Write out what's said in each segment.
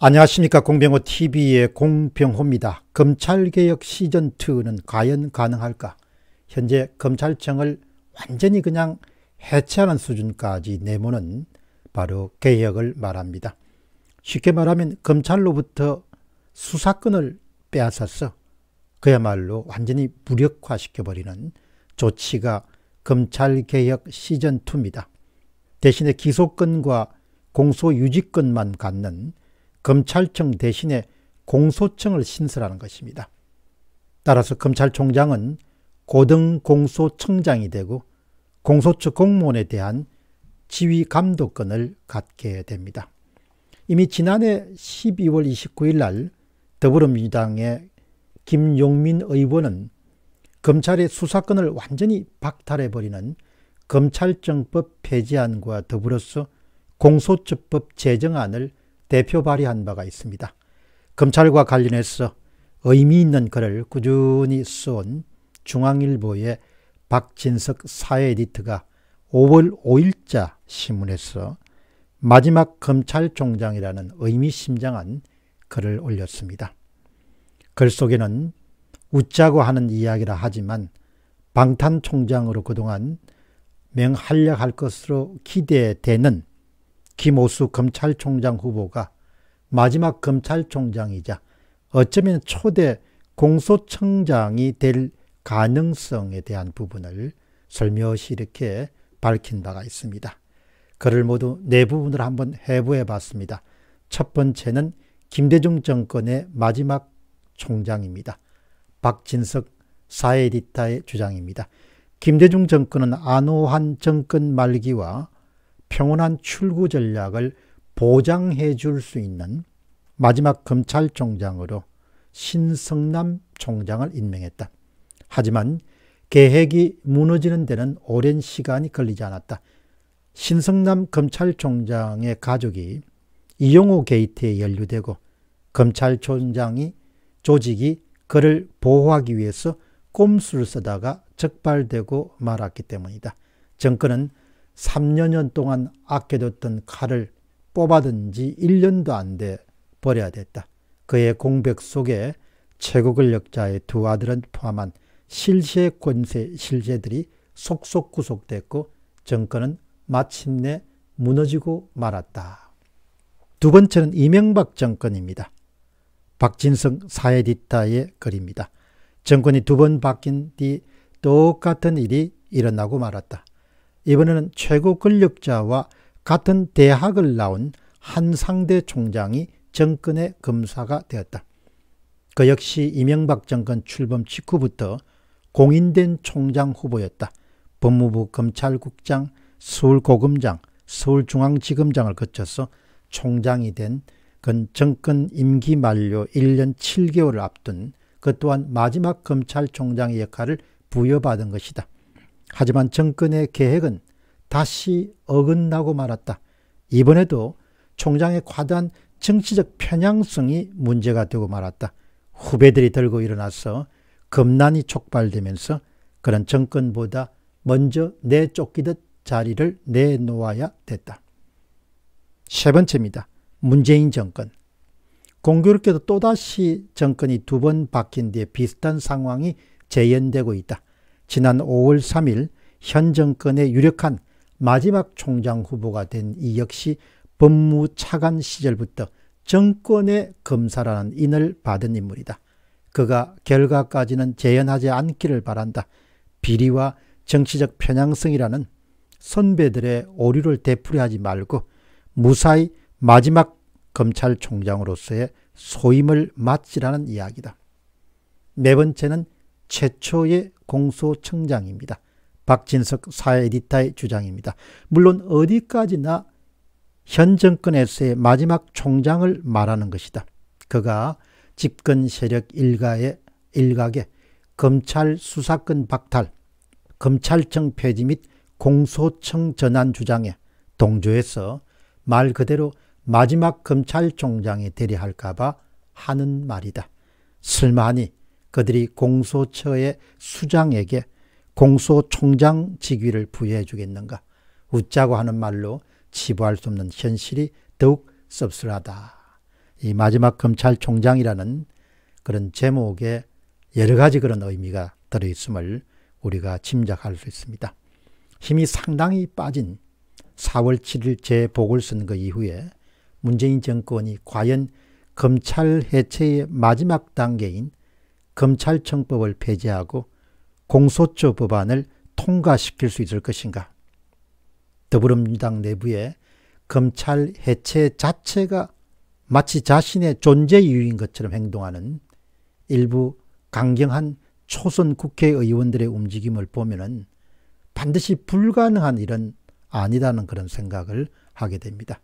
안녕하십니까. 공병호TV의 공병호입니다. 검찰개혁 시즌2는 과연 가능할까? 현재 검찰청을 완전히 그냥 해체하는 수준까지 내모는 바로 개혁을 말합니다. 쉽게 말하면 검찰로부터 수사권을 빼앗아서 그야말로 완전히 무력화시켜버리는 조치가 검찰개혁 시즌2입니다. 대신에 기소권과 공소유지권만 갖는 검찰청 대신에 공소청을 신설하는 것입니다. 따라서 검찰총장은 고등공소청장이 되고 공소처 공무원에 대한 지휘감독권을 갖게 됩니다. 이미 지난해 12월 29일 날 더불어민주당의 김용민 의원은 검찰의 수사권을 완전히 박탈해버리는 검찰청법 폐지안과 더불어서 공소처법 제정안을 대표 발의한 바가 있습니다. 검찰과 관련해서 의미 있는 글을 꾸준히 써온 중앙일보의 박진석 사회 에디터가 5월 5일자 신문에서 마지막 검찰총장이라는 의미심장한 글을 올렸습니다. 글 속에는 웃자고 하는 이야기라 하지만 방탄총장으로 그동안 맹활약할 것으로 기대되는 김오수 검찰총장 후보가 마지막 검찰총장이자 어쩌면 초대 공소청장이 될 가능성에 대한 부분을 설명시 이렇게 밝힌 바가 있습니다. 글을 모두 네 부분으로 한번 해부해 봤습니다. 첫 번째는 김대중 정권의 마지막 총장입니다. 박진석 사회 에디터의 주장입니다. 김대중 정권은 안호한 정권 말기와 평온한 출구 전략을 보장해 줄 수 있는 마지막 검찰총장으로 신성남 총장을 임명했다. 하지만 계획이 무너지는 데는 오랜 시간이 걸리지 않았다. 신성남 검찰총장의 가족이 이용호 게이트에 연루되고 검찰총장이 조직이 그를 보호하기 위해서 꼼수를 쓰다가 적발되고 말았기 때문이다. 정권은 3년 동안 아껴뒀던 칼을 뽑아둔 지 1년도 안 돼 버려야 됐다. 그의 공백 속에 최고 권력자의 두 아들은 포함한 실세 권세 실세들이 속속 구속됐고 정권은 마침내 무너지고 말았다. 두 번째는 이명박 정권입니다. 박진석 사회 에디터의 글입니다. 정권이 두 번 바뀐 뒤 똑같은 일이 일어나고 말았다. 이번에는 최고 권력자와 같은 대학을 나온 한 상대 총장이 정권의 검사가 되었다. 그 역시 이명박 정권 출범 직후부터 공인된 총장 후보였다. 법무부 검찰국장, 서울고검장, 서울중앙지검장을 거쳐서 총장이 된 그 정권 임기 만료 1년 7개월을 앞둔 그 또한 마지막 검찰총장의 역할을 부여받은 것이다. 하지만 정권의 계획은 다시 어긋나고 말았다. 이번에도 총장의 과다한 정치적 편향성이 문제가 되고 말았다. 후배들이 들고 일어나서 검난이 촉발되면서 그런 정권보다 먼저 내쫓기듯 자리를 내놓아야 됐다. 세 번째입니다. 문재인 정권. 공교롭게도 또다시 정권이 두 번 바뀐 뒤에 비슷한 상황이 재현되고 있다. 지난 5월 3일 현 정권의 유력한 마지막 총장 후보가 된 이 역시 법무차관 시절부터 정권의 검사라는 인을 받은 인물이다. 그가 결과까지는 재현하지 않기를 바란다. 비리와 정치적 편향성이라는 선배들의 오류를 되풀이하지 말고 무사히 마지막 검찰총장으로서의 소임을 마치라는 이야기다. 네 번째는 최초의 공소청장입니다. 박진석 사회 에디터의 주장입니다. 물론 어디까지나 현 정권에서의 마지막 총장을 말하는 것이다. 그가 집권 세력 일각의 검찰 수사권 박탈, 검찰청 폐지 및 공소청 전환 주장에 동조해서 말 그대로 마지막 검찰총장이 되려 할까봐 하는 말이다. 설마하니 그들이 공소처의 수장에게 공소총장 직위를 부여해 주겠는가? 웃자고 하는 말로 치부할 수 없는 현실이 더욱 씁쓸하다. 이 마지막 검찰총장이라는 그런 제목에 여러 가지 그런 의미가 들어있음을 우리가 짐작할 수 있습니다. 힘이 상당히 빠진 4월 7일 재보궐선거 이후에 문재인 정권이 과연 검찰 해체의 마지막 단계인 검찰청법을 폐지하고 공소처 법안을 통과시킬 수 있을 것인가? 더불어민주당 내부에 검찰 해체 자체가 마치 자신의 존재 이유인 것처럼 행동하는 일부 강경한 초선 국회의원들의 움직임을 보면은 반드시 불가능한 일은 아니라는 그런 생각을 하게 됩니다.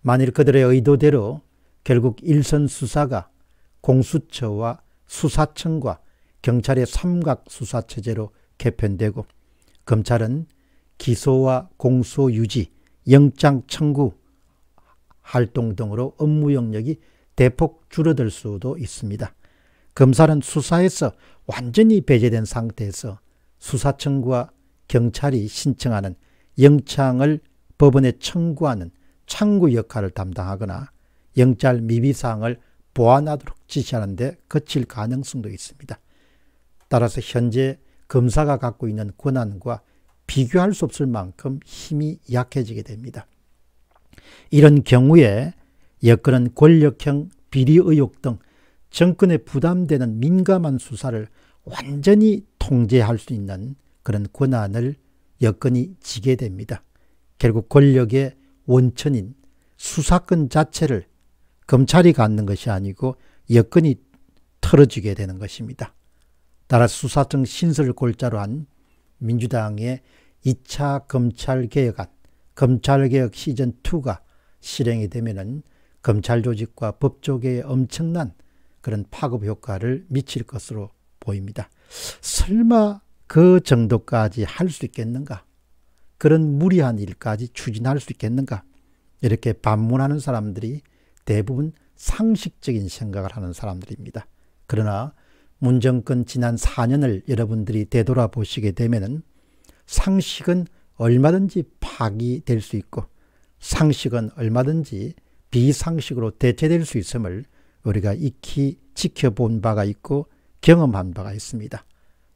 만일 그들의 의도대로 결국 일선 수사가 공수처와 수사청과 경찰의 삼각 수사 체제로 개편되고 검찰은 기소와 공소 유지, 영장 청구 활동 등으로 업무 영역이 대폭 줄어들 수도 있습니다. 검찰은 수사에서 완전히 배제된 상태에서 수사청과 경찰이 신청하는 영장을 법원에 청구하는 창구 역할을 담당하거나 영장 미비사항을 보완하도록 지시하는 데 그칠 가능성도 있습니다. 따라서 현재 검사가 갖고 있는 권한과 비교할 수 없을 만큼 힘이 약해지게 됩니다. 이런 경우에 여건은 권력형 비리 의혹 등 정권에 부담되는 민감한 수사를 완전히 통제할 수 있는 그런 권한을 여건이 지게 됩니다. 결국 권력의 원천인 수사권 자체를 검찰이 갖는 것이 아니고 여건이 털어지게 되는 것입니다. 따라서 수사청 신설을 골자로 한 민주당의 2차 검찰개혁안, 검찰개혁 시즌2가 실행이 되면은 검찰 조직과 법조계에 엄청난 그런 파급 효과를 미칠 것으로 보입니다. 설마 그 정도까지 할 수 있겠는가? 그런 무리한 일까지 추진할 수 있겠는가? 이렇게 반문하는 사람들이 대부분 상식적인 생각을 하는 사람들입니다. 그러나 문 정권 지난 4년을 여러분들이 되돌아보시게 되면은 상식은 얼마든지 파기될 수 있고 상식은 얼마든지 비상식으로 대체될 수 있음을 우리가 익히 지켜본 바가 있고 경험한 바가 있습니다.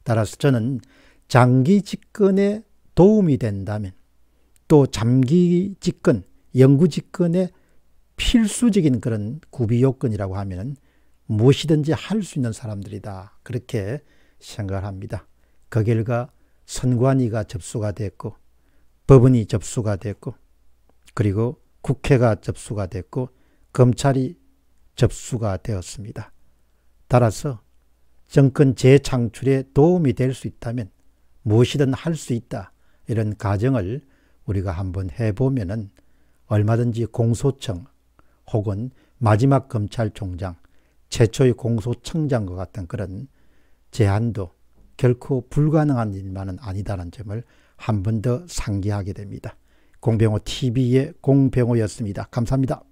따라서 저는 장기 집권에 도움이 된다면 또 장기 집권, 영구 집권에 필수적인 그런 구비 요건이라고 하면 무엇이든지 할 수 있는 사람들이다. 그렇게 생각을 합니다. 그 결과 선관위가 접수가 됐고 법원이 접수가 됐고 그리고 국회가 접수가 됐고 검찰이 접수가 되었습니다. 따라서 정권 재창출에 도움이 될 수 있다면 무엇이든 할 수 있다. 이런 가정을 우리가 한번 해보면은 얼마든지 공소청 혹은 마지막 검찰총장, 최초의 공소청장과 같은 그런 제안도 결코 불가능한 일만은 아니다라는 점을 한 번 더 상기하게 됩니다. 공병호 TV의 공병호였습니다. 감사합니다.